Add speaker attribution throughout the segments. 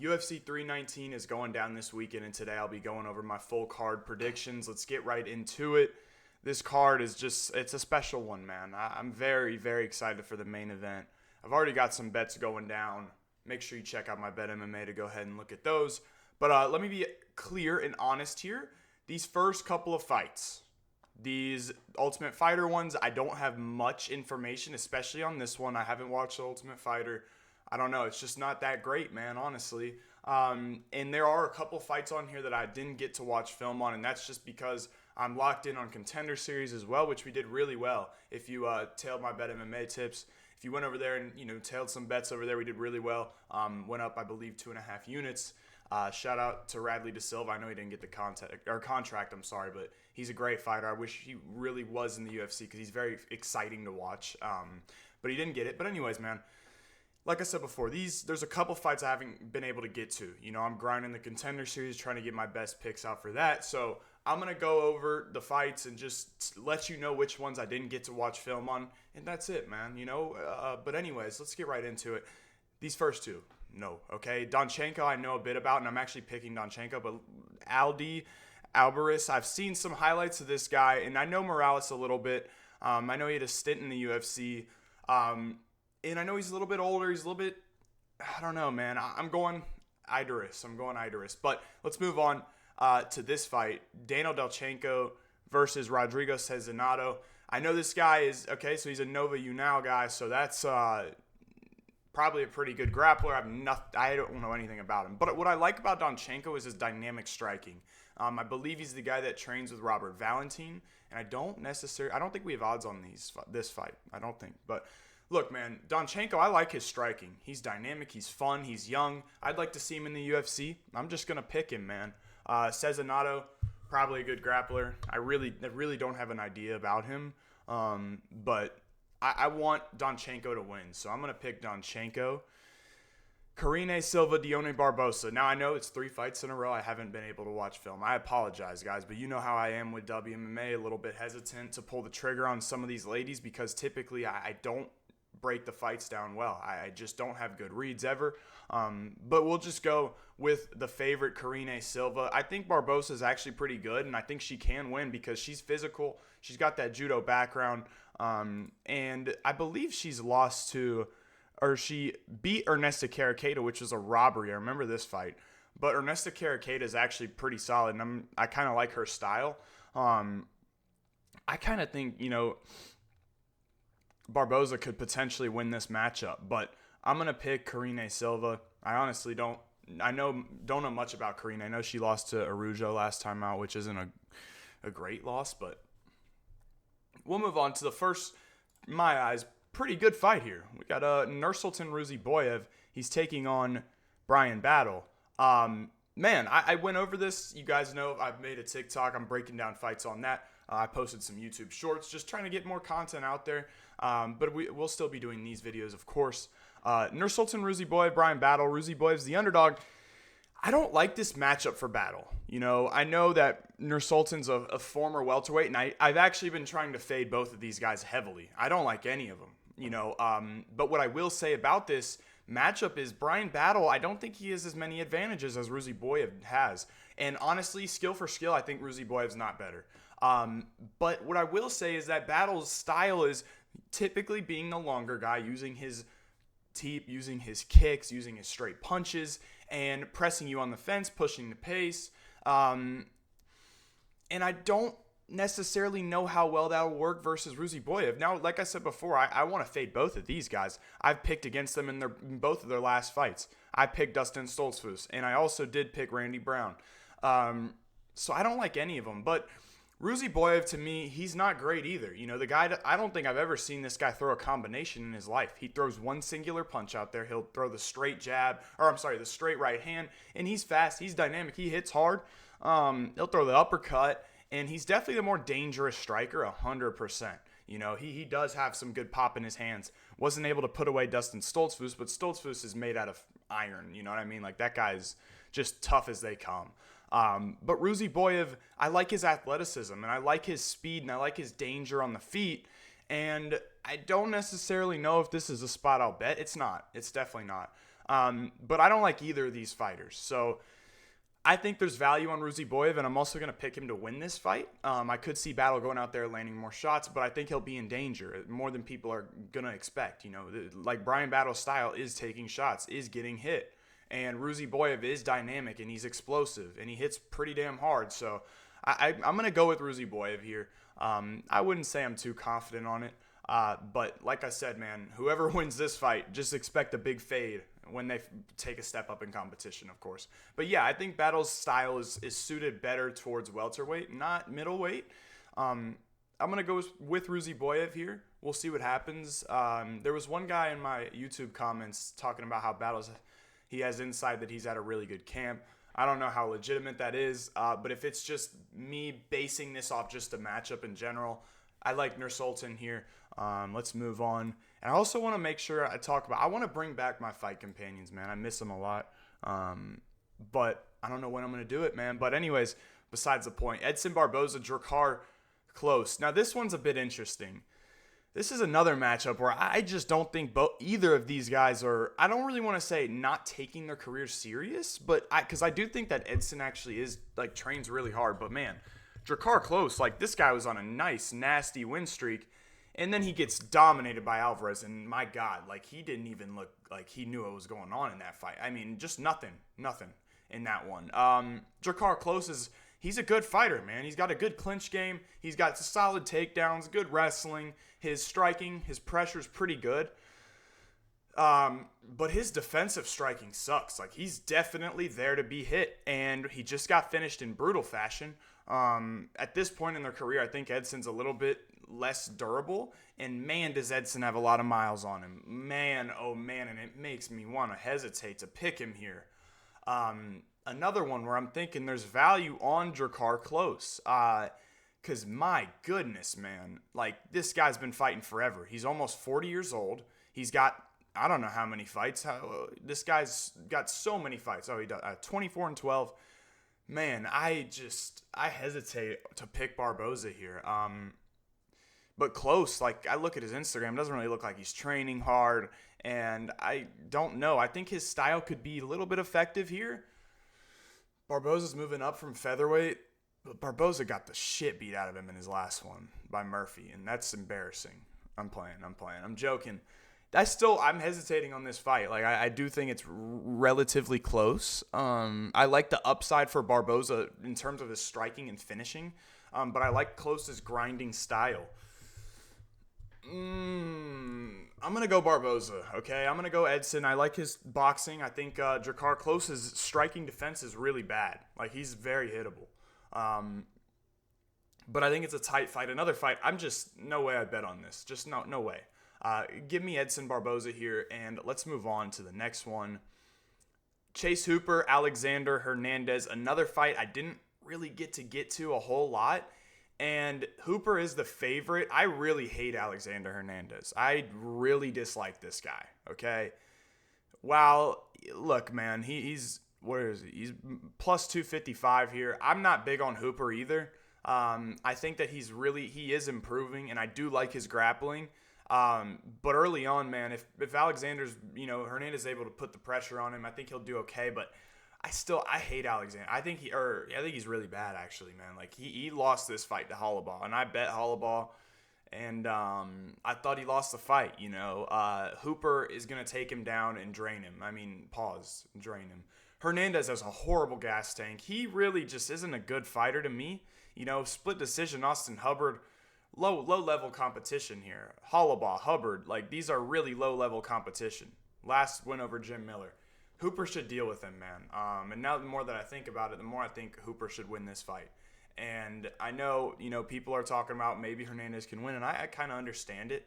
Speaker 1: UFC 319 is going down this weekend, and today I'll be going over my full card predictions. Let's get right into it. This card is it's a special one, man. I'm very, very excited for the main event. I've already got some bets going down. Make sure you check out my Bet MMA to go ahead and look at those. But let me be clear and honest here. These first couple of fights, these Ultimate Fighter ones, I don't have much information, especially on this one. I haven't watched the Ultimate Fighter. I don't know. It's just not that great, man, honestly. And there are a couple fights on here that I didn't get to watch film on, and that's just because I'm locked in on Contender Series as well, which we did really well. If you tailed my Bet MMA tips, if you went over there and, tailed some bets over there, we did really well. Went up, I believe, 2.5 units. Shout out to Radley De Silva. I know he didn't get the contract, but he's a great fighter. I wish he really was in the UFC because he's very exciting to watch. But he didn't get it. But anyways, man, like I said before, there's a couple fights I haven't been able to get to. I'm grinding the Contender Series, trying to get my best picks out for that. So I'm going to go over the fights and just let you know which ones I didn't get to watch film on. And that's it, man, But anyways, let's get right into it. These first two, no, okay? Donchenko I know a bit about, and I'm actually picking Donchenko. But Alvarez, I've seen some highlights of this guy, and I know Morales a little bit. I know he had a stint in the UFC. And I know he's a little bit older. He's a little bit, I don't know, man. I'm going Idris. But let's move on to this fight. Daniel Delchenko versus Rodrigo Cezinado. I know this guy is, okay, so he's a Nova Unal guy, so that's probably a pretty good grappler. I don't know anything about him. But what I like about Donchenko is his dynamic striking. I believe he's the guy that trains with Robert Valentin, and I don't think we have odds on this fight. I don't think, but look, man, Donchenko, I like his striking. He's dynamic. He's fun. He's young. I'd like to see him in the UFC. I'm just going to pick him, man. Cezinado, probably a good grappler. I really don't have an idea about him. But I want Donchenko to win. So I'm going to pick Donchenko. Karine, Silva, Dione, Barbosa. Now, I know it's 3 fights in a row. I haven't been able to watch film. I apologize, guys, but you know how I am with WMMA, a little bit hesitant to pull the trigger on some of these ladies because typically I don't break the fights down well. I just don't have good reads ever. But we'll just go with the favorite, Karine Silva. I think Barbosa is actually pretty good, and I think she can win because she's physical. She's got that judo background. And I believe she beat Ernesta Carriqueta, which was a robbery. I remember this fight. But Ernesta Carriqueta is actually pretty solid, and I kind of like her style. I kind of think, Barboza could potentially win this matchup, but I'm going to pick Karine Silva. I honestly don't know much about Karine. I know she lost to Arujo last time out, which isn't a great loss, but we'll move on to the first, in my eyes, pretty good fight here. We got Nursulton Ruziboev. He's taking on Bryan Battle. Man, I went over this. You guys know I've made a TikTok. I'm breaking down fights on that. I posted some YouTube shorts, just trying to get more content out there. But we'll still be doing these videos, of course. Nursulton Ruziboev, Bryan Battle. Ruziboev's the underdog. I don't like this matchup for Battle. I know that Nursulton's a former welterweight, and I've actually been trying to fade both of these guys heavily. I don't like any of them, But what I will say about this matchup is Bryan Battle, I don't think he has as many advantages as Ruziboev has. And honestly, skill for skill, I think Ruziboev's not better. But what I will say is that Battle's style is typically being the longer guy, using his teep, using his kicks, using his straight punches, and pressing you on the fence, pushing the pace. And I don't necessarily know how well that will work versus Ruziboev. Now, like I said before, I want to fade both of these guys. I've picked against them in both of their last fights. I picked Dustin Stoltzfus, and I also did pick Randy Brown. So I don't like any of them, but Ruziboev, to me, he's not great either. The guy, I don't think I've ever seen this guy throw a combination in his life. He throws one singular punch out there. He'll throw the straight the straight right hand, and he's fast. He's dynamic. He hits hard. He'll throw the uppercut, and he's definitely the more dangerous striker, 100%. He does have some good pop in his hands. Wasn't able to put away Dustin Stoltzfus, but Stoltzfus is made out of iron. You know what I mean? Like, that guy's just tough as they come. But Ruziboev, I like his athleticism, and I like his speed, and I like his danger on the feet. And I don't necessarily know if this is a spot I'll bet. It's not. It's definitely not. But I don't like either of these fighters. So I think there's value on Ruziboev, and I'm also going to pick him to win this fight. I could see Battle going out there landing more shots, but I think he'll be in danger more than people are going to expect. Like Bryan Battle's style is taking shots, is getting hit. And Ruziboev is dynamic, and he's explosive, and he hits pretty damn hard. So I'm going to go with Ruziboev here. I wouldn't say I'm too confident on it. But like I said, man, whoever wins this fight, just expect a big fade when they take a step up in competition, of course. But yeah, I think Battle's style is suited better towards welterweight, not middleweight. I'm going to go with Ruziboev here. We'll see what happens. There was one guy in my YouTube comments talking about how he has insight that he's at a really good camp. I don't know how legitimate that is, but if it's just me basing this off just a matchup in general, I like Nursulton here. Let's move on. And I also want to make sure I want to bring back my fight companions, man. I miss them a lot. But I don't know when I'm going to do it, man. But anyways, besides the point, Edson, Barboza, Drakkar, Klose. Now this one's a bit interesting. This is another matchup where I just don't think either of these guys are, I don't really want to say not taking their career serious, but because I do think that Edson actually trains really hard. But man, Drakkar Klose, this guy was on a nice, nasty win streak, and then he gets dominated by Alvarez, and my God, he didn't even look like he knew what was going on in that fight. I mean, just nothing in that one. Drakkar Klose he's a good fighter, man. He's got a good clinch game. He's got solid takedowns, good wrestling. His striking, his pressure's pretty good. But his defensive striking sucks. He's definitely there to be hit, and he just got finished in brutal fashion. At this point in their career, I think Edson's a little bit less durable, and man, does Edson have a lot of miles on him. Man, oh man, and it makes me want to hesitate to pick him here. Another one where I'm thinking there's value on Drakkar Klose. Because my goodness, man, this guy's been fighting forever. He's almost 40 years old. He's got, I don't know how many fights. This guy's got so many fights. Oh, he does 24-12. Man, I hesitate to pick Barboza here. But Klose, I look at his Instagram, doesn't really look like he's training hard. And I don't know. I think his style could be a little bit effective here. Barboza's moving up from featherweight. But Barboza got the shit beat out of him in his last one by Murphy, and that's embarrassing. I'm playing. I'm joking. I'm hesitating on this fight. I do think it's relatively close. I like the upside for Barboza in terms of his striking and finishing, but I like Klose's grinding style. I'm going to go Barboza, okay? I'm going to go Edson. I like his boxing. I think Drakkar Klose's striking defense is really bad. He's very hittable. But I think it's a tight fight. Another fight, no way I bet on this. Just no way. Give me Edson Barboza here, and let's move on to the next one. Chase Hooper, Alexander Hernandez. Another fight I didn't really get to a whole lot. And Hooper is the favorite. I really hate Alexander Hernandez. I really dislike this guy, okay? Wow, look, man, he's where is he? He's plus 255 here. I'm not big on Hooper either. I think that he is improving, and I do like his grappling. But early on, man, if Alexander's, Hernandez is able to put the pressure on him, I think he'll do okay. But I hate Alexander. I think he's really bad, actually, man. He lost this fight to Holloway, and I bet Holloway, and I thought he lost the fight. Hooper is gonna take him down and drain him. Drain him. Hernandez has a horrible gas tank. He really just isn't a good fighter to me. Split decision, Austin Hubbard, low level competition here. Holloway, Hubbard, these are really low level competition. Last win over Jim Miller. Hooper should deal with him, man. And now the more that I think about it, the more I think Hooper should win this fight. And I know, people are talking about maybe Hernandez can win, and I kind of understand it.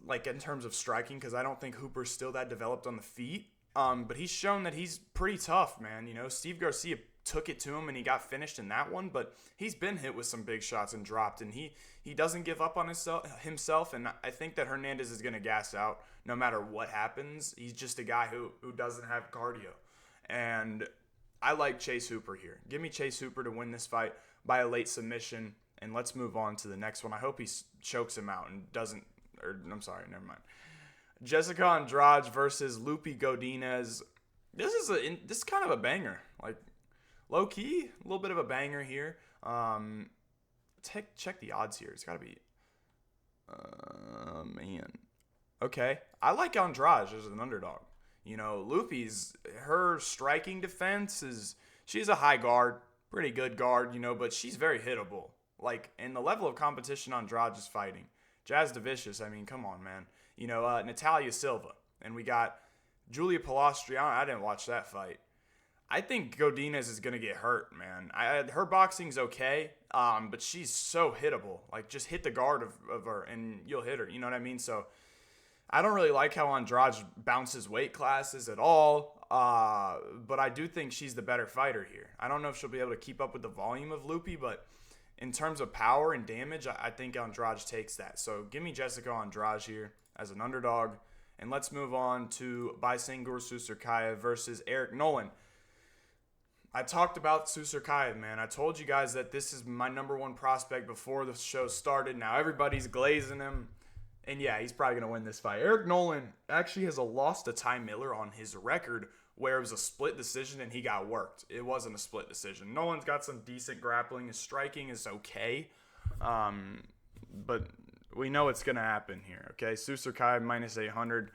Speaker 1: In terms of striking, because I don't think Hooper's still that developed on the feet. But he's shown that he's pretty tough, man. Steve Garcia took it to him and he got finished in that one, but he's been hit with some big shots and dropped, and he doesn't give up on himself, and I think that Hernandez is going to gas out no matter what happens. He's just a guy who doesn't have cardio, and I like Chase Hooper here. Give me Chase Hooper to win this fight by a late submission, and let's move on to the next one. I hope he chokes him out and Jessica Andrade versus Godinez. This is kind of a banger. Like, low key, a little bit of a banger here. Check the odds here. It's got to be. Man. Okay. I like Andrade as an underdog. You know, her striking defense she's a high guard, pretty good guard, you know, but she's very hittable. Like, and the level of competition Andrade is fighting. Jazz Vicious, I mean, come on, man. You know, Natalia Silva. And we got Julia Palastriano. I didn't watch that fight. I think Godinez is going to get hurt, man. Her boxing's okay, but she's so hittable. Like, just hit the guard of her, and you'll hit her. You know what I mean? So, I don't really like how Andrade bounces weight classes at all, but I do think she's the better fighter here. I don't know if she'll be able to keep up with the volume of Lupi, but in terms of power and damage, I think Andrade takes that. So, give me Jessica Andrade here as an underdog. And let's move on to Baysangur Susurkaev versus Eric Nolan. I talked about Susurkaev, man. I told you guys that this is my number one prospect before the show started. Now everybody's glazing him. And yeah, he's probably going to win this fight. Eric Nolan actually has a loss to Ty Miller on his record where it was a split decision and he got worked. It wasn't a split decision. Nolan's got some decent grappling. His striking is okay. But we know it's going to happen here, okay? Susurkaev minus 800.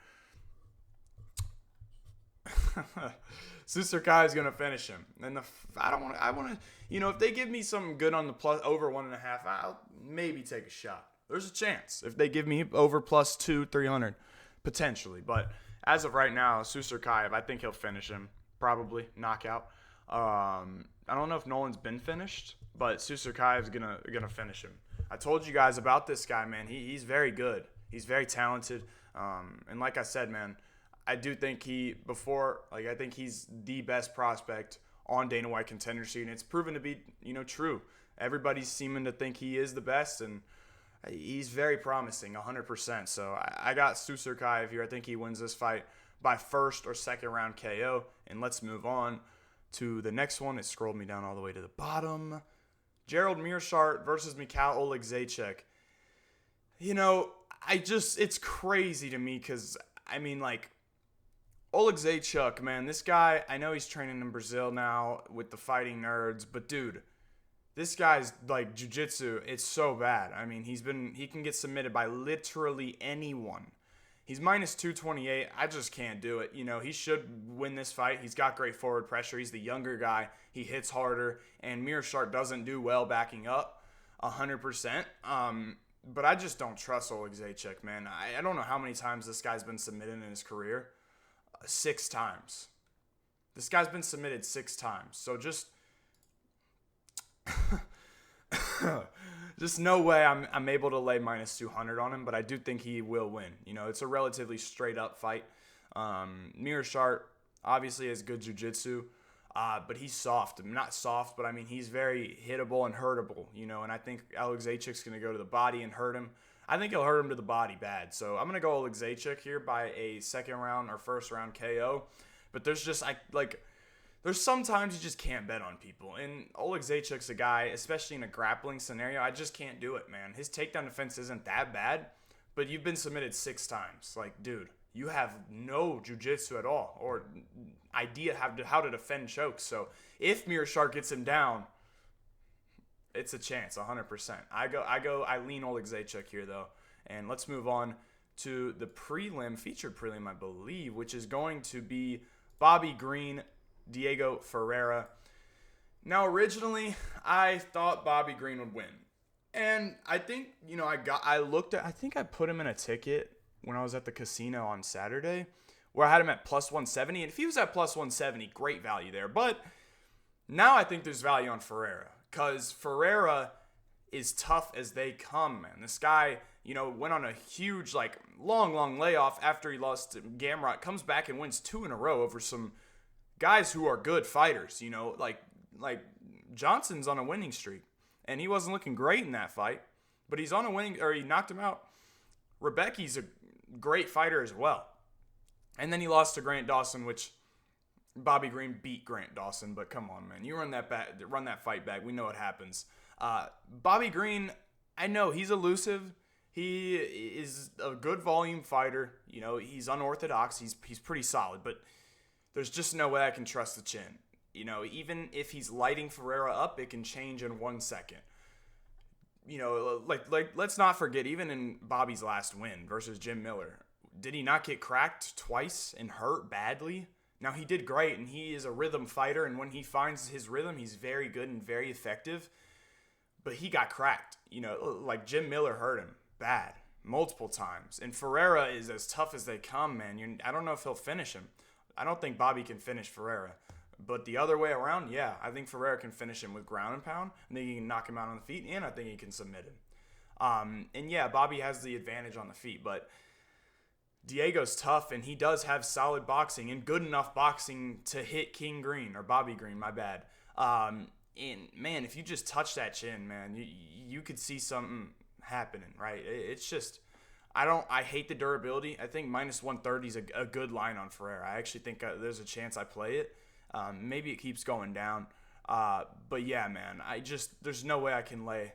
Speaker 1: Susurkaev is going to finish him. And I want to, you know, if they give me something good on the plus over 1.5, I'll maybe take a shot. There's a chance if they give me over plus 300, potentially. But as of right now, Susurkaev, I think he'll finish him. Probably knockout. I don't know if Nolan's been finished, but Susurkaev's gonna finish him. I told you guys about this guy, man. He's very good. He's very talented. And like I said, man, I do think I think he's the best prospect on Dana White Contender Series, and it's proven to be, you know, true. Everybody's seeming to think he is the best, and he's very promising, 100%. So I got Susurkaev here. I think he wins this fight by first or second round KO. And let's move on to the next one. It scrolled me down all the way to the bottom. Gerald Meershcaert versus Michal Oleksiejczuk. You know, it's crazy to me because, I mean, like, Oleksiejczuk, man, this guy, I know he's training in Brazil now with the Fighting Nerds, but dude, this guy's, like, jiu-jitsu, it's so bad. I mean, he can get submitted by literally anyone. He's minus 228. I just can't do it. You know, he should win this fight. He's got great forward pressure. He's the younger guy. He hits harder. And Meershcaert doesn't do well backing up 100%. But I just don't trust Oleksiejczuk, man. I don't know how many times this guy's been submitted in his career. 6 times. This guy's been submitted 6 times. So just no way I'm able to lay minus 200 on him, but I do think he will win. You know, it's a relatively straight up fight. Meershcaert obviously has good jiu-jitsu, but he's soft. Not soft, but I mean, he's very hittable and hurtable, you know, and I think Oleksiejczuk's going to go to the body and hurt him. I think he'll hurt him to the body bad. So I'm going to go Oleksiejczuk here by a second round or first round KO. But there's sometimes you just can't bet on people. And Oleksiejczuk's a guy, especially in a grappling scenario, I just can't do it, man. His takedown defense isn't that bad, but you've been submitted 6 times. Like, dude, you have no jiu-jitsu at all or idea how to defend chokes. So if Meershcaert gets him down, it's a chance, 100%. I lean Oleksiejczuk here, though. And let's move on to the featured prelim, I believe, which is going to be Bobby Green, Diego Ferreira. Now, originally, I thought Bobby Green would win. And I think, you know, I think I put him in a ticket when I was at the casino on Saturday where I had him at plus 170. And if he was at plus 170, great value there. But now I think there's value on Ferreira because Ferreira is tough as they come, man. This guy, you know, went on a huge, like, long layoff after he lost to Gamrot, comes back and wins 2 in a row over some guys who are good fighters, you know, like Johnson's on a winning streak, and he wasn't looking great in that fight, but he's on a winning, or he knocked him out. Rebecki's a great fighter as well, and then he lost to Grant Dawson, which Bobby Green beat Grant Dawson, but come on, man, you run that fight back, we know what happens. Bobby Green, I know he's elusive, He is a good volume fighter. You know, he's unorthodox. He's pretty solid, but there's just no way I can trust the chin. You know, even if he's lighting Ferreira up, it can change in 1 second. You know, like let's not forget, even in Bobby's last win versus Jim Miller, did he not get cracked twice and hurt badly? Now, he did great, and he is a rhythm fighter, and when he finds his rhythm, he's very good and very effective. But he got cracked. You know, like Jim Miller hurt him bad multiple times. And Ferreira is as tough as they come, man. I don't know if he'll finish him. I don't think Bobby can finish Ferreira. But the other way around, yeah, I think Ferreira can finish him with ground and pound. I think he can knock him out on the feet, and I think he can submit him. And yeah, Bobby has the advantage on the feet, but Diego's tough, and he does have solid boxing and good enough boxing to hit King Green, or Bobby Green, my bad. And man, if you just touch that chin, man, you could see something happening, right? It's just, I hate the durability. I think minus 130 is a good line on Ferreira. I actually think there's a chance I play it. Maybe it keeps going down. But yeah, man, there's no way I can lay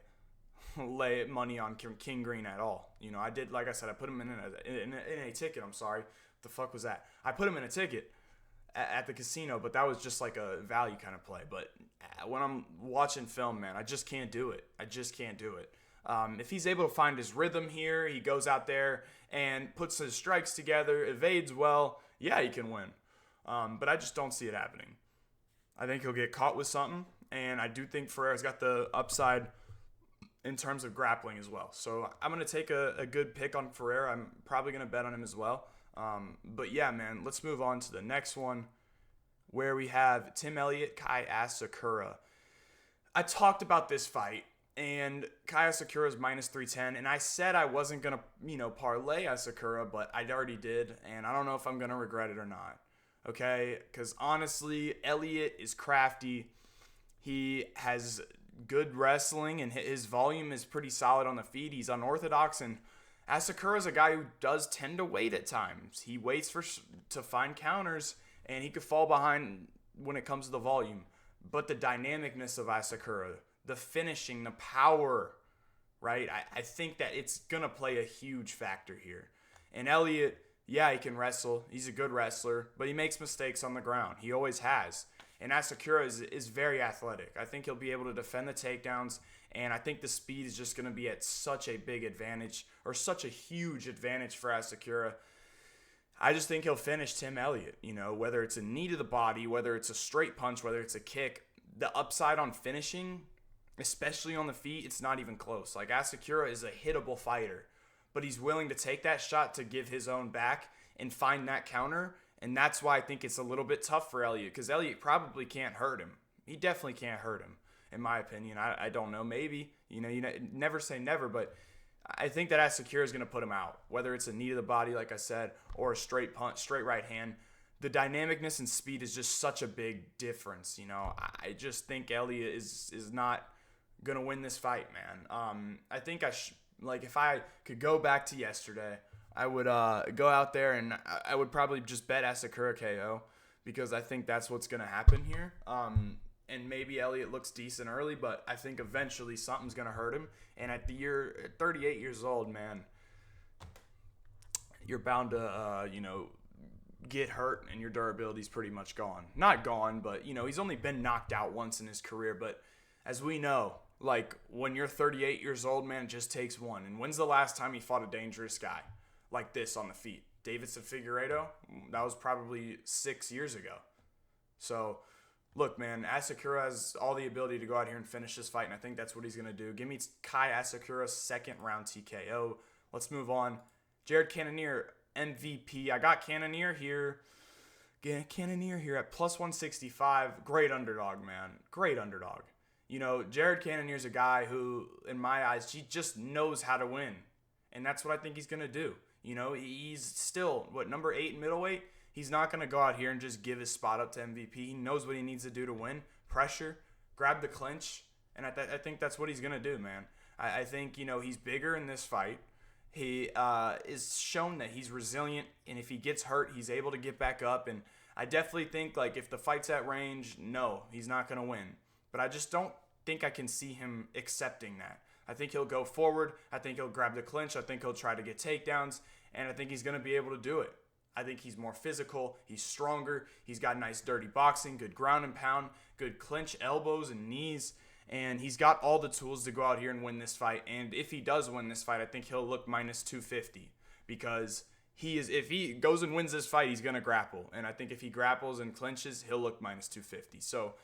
Speaker 1: money on King Green at all. You know, I did, like I said, I put him in a ticket. I'm sorry. What the fuck was that? I put him in a ticket at the casino, but that was just like a value kind of play. But when I'm watching film, man, I just can't do it. If he's able to find his rhythm here, he goes out there and puts his strikes together, evades well, yeah, he can win. But I just don't see it happening. I think he'll get caught with something, and I do think Ferreira's got the upside in terms of grappling as well. So I'm going to take a good pick on Ferreira. I'm probably going to bet on him as well. But yeah, man, let's move on to the next one where we have Tim Elliott, Kai Asakura. I talked about this fight, and Kai Asakura is minus 310, and I said I wasn't going to, parlay Asakura, but I already did, and I don't know if I'm going to regret it or not. Okay? Because honestly, Eliott is crafty. He has good wrestling, and his volume is pretty solid on the feet. He's unorthodox, and Asakura is a guy who does tend to wait at times. He waits to find counters, and he could fall behind when it comes to the volume. But the dynamicness of Asakura, the finishing, the power, right? I think that it's going to play a huge factor here. And Eliott, yeah, he can wrestle. He's a good wrestler, but he makes mistakes on the ground. He always has. And Asakura is very athletic. I think he'll be able to defend the takedowns, and I think the speed is just going to be at such a big advantage, or such a huge advantage for Asakura. I just think he'll finish Tim Elliott, whether it's a knee to the body, whether it's a straight punch, whether it's a kick. The upside on finishing, especially on the feet, it's not even close. Like, Asakura is a hittable fighter, but he's willing to take that shot to give his own back and find that counter. And that's why I think it's a little bit tough for Eliott, because Eliott probably can't hurt him. He definitely can't hurt him, in my opinion. I don't know. Maybe. You never say never, but I think that Asakura is going to put him out, whether it's a knee to the body, like I said, or a straight punch, straight right hand. The dynamicness and speed is just such a big difference. I just think Eliott is not going to win this fight, man. I think if I could go back to yesterday, I would go out there and I would probably just bet Asakura KO, because I think that's what's going to happen here. And maybe Eliott looks decent early, but I think eventually something's going to hurt him. And at 38 years old, man, you're bound to, get hurt, and your durability's pretty much gone. Not gone, but, he's only been knocked out once in his career. But as we know, like, when you're 38 years old, man, it just takes one. And when's the last time he fought a dangerous guy like this on the feet? Davidson Figueiredo? That was probably 6 years ago. So, look, man, Asakura has all the ability to go out here and finish this fight, and I think that's what he's going to do. Give me Kai Asakura, second round TKO. Let's move on. Jared Cannonier, MVP. I got Cannonier here. Cannonier here at plus 165. Great underdog, man. Great underdog. Jared Cannonier's a guy who, in my eyes, he just knows how to win. And that's what I think he's going to do. He's still, number 8 in middleweight? He's not going to go out here and just give his spot up to MVP. He knows what he needs to do to win. Pressure, grab the clinch, and I think that's what he's going to do, man. I think, he's bigger in this fight. He is shown that he's resilient, and if he gets hurt, he's able to get back up. And I definitely think, if the fight's at range, no, he's not going to win. But I just don't think I can see him accepting that. I think he'll go forward. I think he'll grab the clinch. I think he'll try to get takedowns. And I think he's going to be able to do it. I think he's more physical. He's stronger. He's got nice dirty boxing, good ground and pound, good clinch elbows and knees. And he's got all the tools to go out here and win this fight. And if he does win this fight, I think he'll look minus 250 because if he goes and wins this fight, he's going to grapple. And I think if he grapples and clinches, he'll look minus 250. So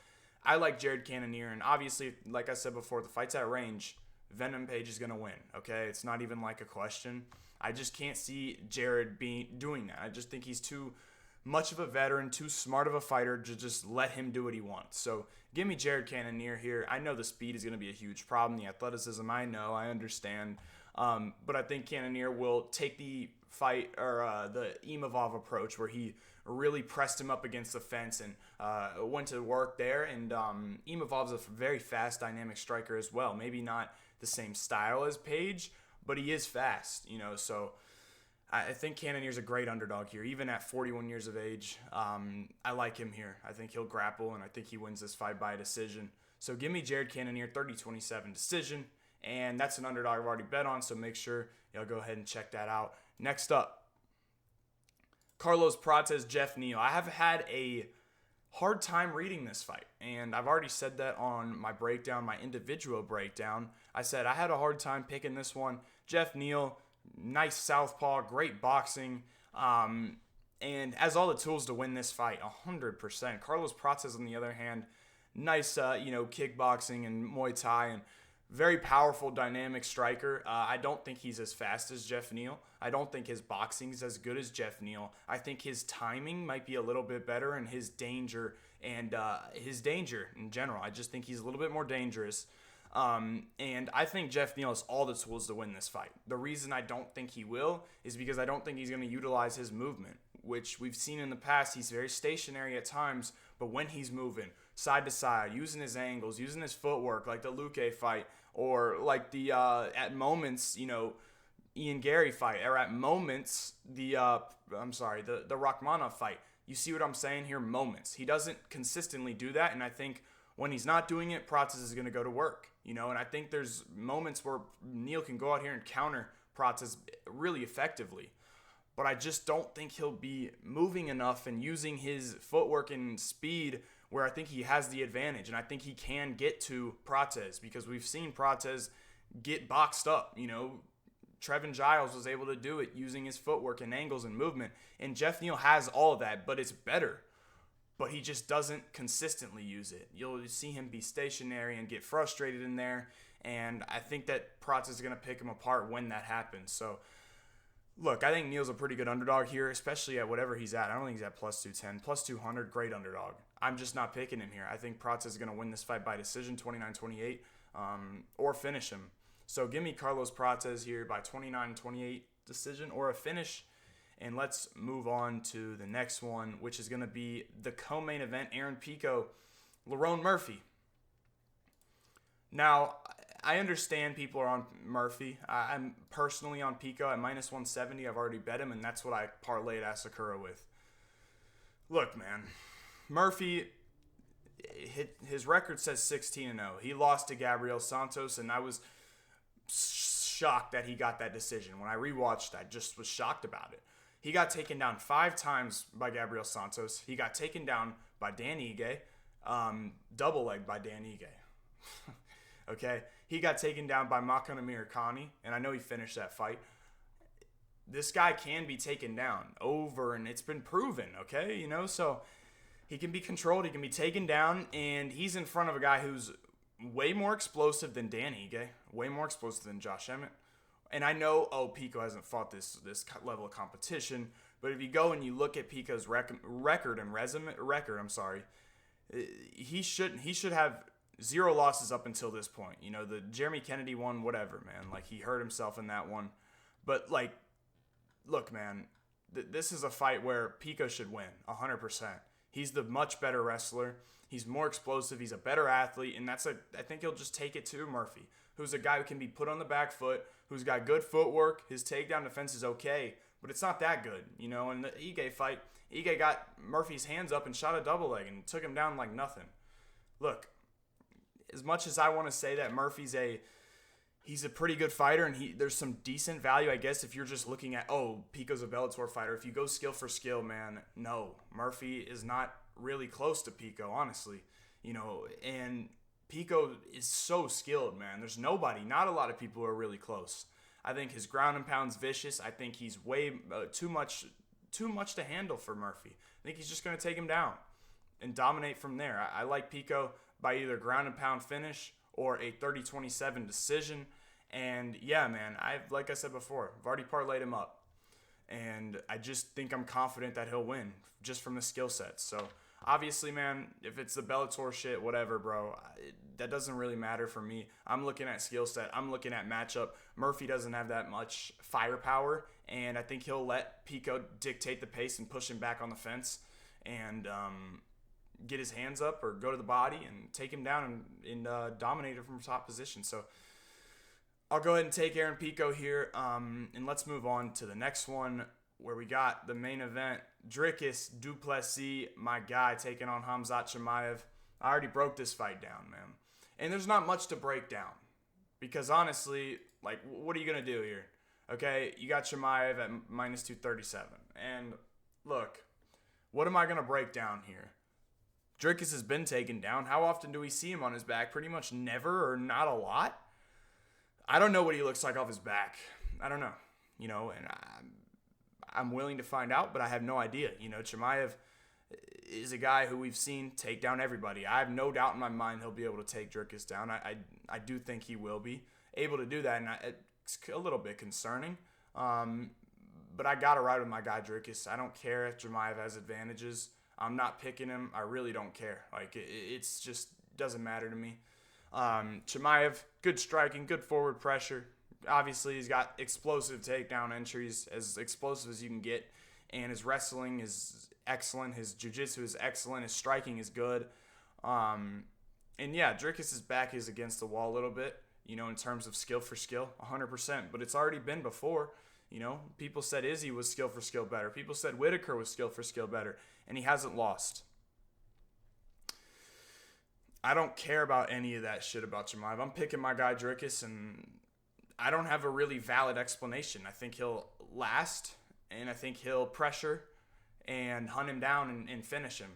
Speaker 1: I like Jared Cannonier. And obviously, like I said before, the fight's at range. Venom Page is going to win, okay? It's not even like a question. I just can't see Jared doing that. I just think he's too much of a veteran, too smart of a fighter to just let him do what he wants. So give me Jared Cannonier here. I know the speed is going to be a huge problem. The athleticism, I know, I understand. But I think Cannonier will take the fight or the Imavov approach where he really pressed him up against the fence and went to work there. And Imavov's a very fast, dynamic striker as well. Maybe not the same style as Page, but he is fast, so I think Cannonier's a great underdog here, even at 41 years of age. I like him here. I think he'll grapple, and I think he wins this fight by a decision. So give me Jared Cannonier, 30-27 decision, and that's an underdog I've already bet on, so make sure y'all go ahead and check that out. Next up, Carlos Prates, Geoff Neal. I have had a hard time reading this fight, and I've already said that on my breakdown, my individual breakdown. I said I had a hard time picking this one. Geoff Neal, nice southpaw, great boxing, and has all the tools to win this fight, 100%. Carlos Prates, on the other hand, nice, kickboxing and Muay Thai, and very powerful, dynamic striker. I don't think he's as fast as Geoff Neal. I don't think his boxing is as good as Geoff Neal. I think his timing might be a little bit better, and his danger in general. I just think he's a little bit more dangerous. And I think Geoff Neal has all the tools to win this fight. The reason I don't think he will is because I don't think he's going to utilize his movement, which we've seen in the past. He's very stationary at times, but when he's moving side to side, using his angles, using his footwork, like the Luque fight, or like the, at moments, Ian Gary fight, or at moments, the Rachmanov fight. You see what I'm saying here? Moments. He doesn't consistently do that, and I think when he's not doing it, Prates is going to go to work, and I think there's moments where Neal can go out here and counter Prates really effectively, but I just don't think he'll be moving enough and using his footwork and speed where I think he has the advantage, and I think he can get to Prates because we've seen Prates get boxed up, Trevin Giles was able to do it using his footwork and angles and movement, and Geoff Neal has all of that, but it's better. But he just doesn't consistently use it. You'll see him be stationary and get frustrated in there, and I think that Prates is going to pick him apart when that happens. So, look, I think Neal's a pretty good underdog here, especially at whatever he's at. I don't think he's at plus 210. Plus 200, great underdog. I'm just not picking him here. I think Prates is going to win this fight by decision, 29-28, or finish him. So give me Carlos Prates here by 29-28 decision or a finish. And let's move on to the next one, which is going to be the co-main event, Aaron Pico, Lerone Murphy. Now, I understand people are on Murphy. I'm personally on Pico at minus 170. I've already bet him, and that's what I parlayed Asakura with. Look, man, Murphy, his record says 16-0. He lost to Gabriel Santos, and I was shocked that he got that decision. When I rewatched, I just was shocked about it. He got taken down 5 times by Gabriel Santos. He got taken down by Dan Ige, double leg by Dan Ige. Okay? He got taken down by Makana Mirakani, and I know he finished that fight. This guy can be taken down over, and it's been proven, okay? So he can be controlled, he can be taken down, and he's in front of a guy who's way more explosive than Dan Ige, way more explosive than Josh Emmett. And I know, Pico hasn't fought this level of competition, but if you go and you look at Pico's record, he should have 0 losses up until this point. The Jeremy Kennedy one, whatever, man. Like, he hurt himself in that one. But, like, look, man, this is a fight where Pico should win, 100%. He's the much better wrestler. He's more explosive. He's a better athlete, and I think he'll just take it to Murphy, who's a guy who can be put on the back foot, who's got good footwork. His takedown defense is okay, but it's not that good. In the Ige fight, Ige got Murphy's hands up and shot a double leg and took him down like nothing. Look, as much as I want to say that Murphy's He's a pretty good fighter, and there's some decent value, I guess, if you're just looking at, oh, Pico's a Bellator fighter. If you go skill for skill, man, no. Murphy is not really close to Pico, honestly. And Pico is so skilled, man. There's not a lot of people who are really close. I think his ground and pound's vicious. I think he's way too much to handle for Murphy. I think he's just going to take him down and dominate from there. I like Pico by either ground and pound finish or a 30-27 decision. And yeah, man, like I said before, I've already parlayed him up. And I just think I'm confident that he'll win just from the skill set. So obviously, man, if it's the Bellator shit, whatever, bro, that doesn't really matter for me. I'm looking at skill set. I'm looking at matchup. Murphy doesn't have that much firepower, and I think he'll let Pico dictate the pace and push him back on the fence and get his hands up or go to the body and take him down and dominate him from top position. So I'll go ahead and take Aaron Pico here, and let's move on to the next one where we got the main event. Dricus du Plessis, my guy, taking on Khamzat Chimaev. I already broke this fight down, man. And there's not much to break down because honestly, like, what are you going to do here? Okay, you got Chimaev at minus 237. And look, what am I going to break down here? Dricus has been taken down. How often do we see him on his back? Pretty much never or not a lot. I don't know what he looks like off his back. I don't know. And I'm willing to find out, but I have no idea. Chimaev is a guy who we've seen take down everybody. I have no doubt in my mind he'll be able to take Dricus down. I do think he will be able to do that, and it's a little bit concerning. But I got to ride with my guy Dricus. I don't care if Chimaev has advantages. I'm not picking him. I really don't care. Like, it's just doesn't matter to me. Chimaev, good striking, good forward pressure. Obviously, he's got explosive takedown entries, as explosive as you can get, and his wrestling is excellent. His jiu-jitsu is excellent. His striking is good. And yeah, Dricus' back is against the wall a little bit, in terms of skill for skill, 100%. But it's already been before. People said Izzy was skill for skill better. People said Whitaker was skill for skill better, and he hasn't lost. I don't care about any of that shit about Chimaev. I'm picking my guy Dricus, and I don't have a really valid explanation. I think he'll last, and I think he'll pressure and hunt him down and finish him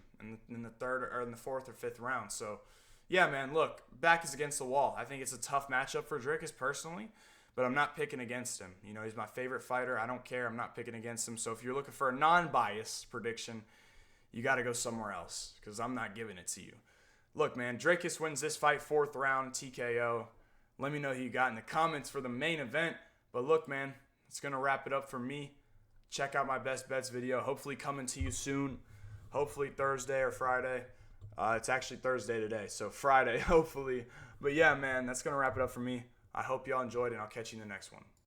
Speaker 1: in the third or in the fourth or fifth round. So, yeah, man, look, back is against the wall. I think it's a tough matchup for Dricus personally, but I'm not picking against him. He's my favorite fighter. I don't care. I'm not picking against him. So if you're looking for a non-biased prediction, you got to go somewhere else because I'm not giving it to you. Look, man, Dricus wins this fight, fourth round, TKO. Let me know who you got in the comments for the main event. But look, man, it's going to wrap it up for me. Check out my best bets video. Hopefully coming to you soon. Hopefully Thursday or Friday. It's actually Thursday today, so Friday, hopefully. But yeah, man, that's going to wrap it up for me. I hope y'all enjoyed, and I'll catch you in the next one.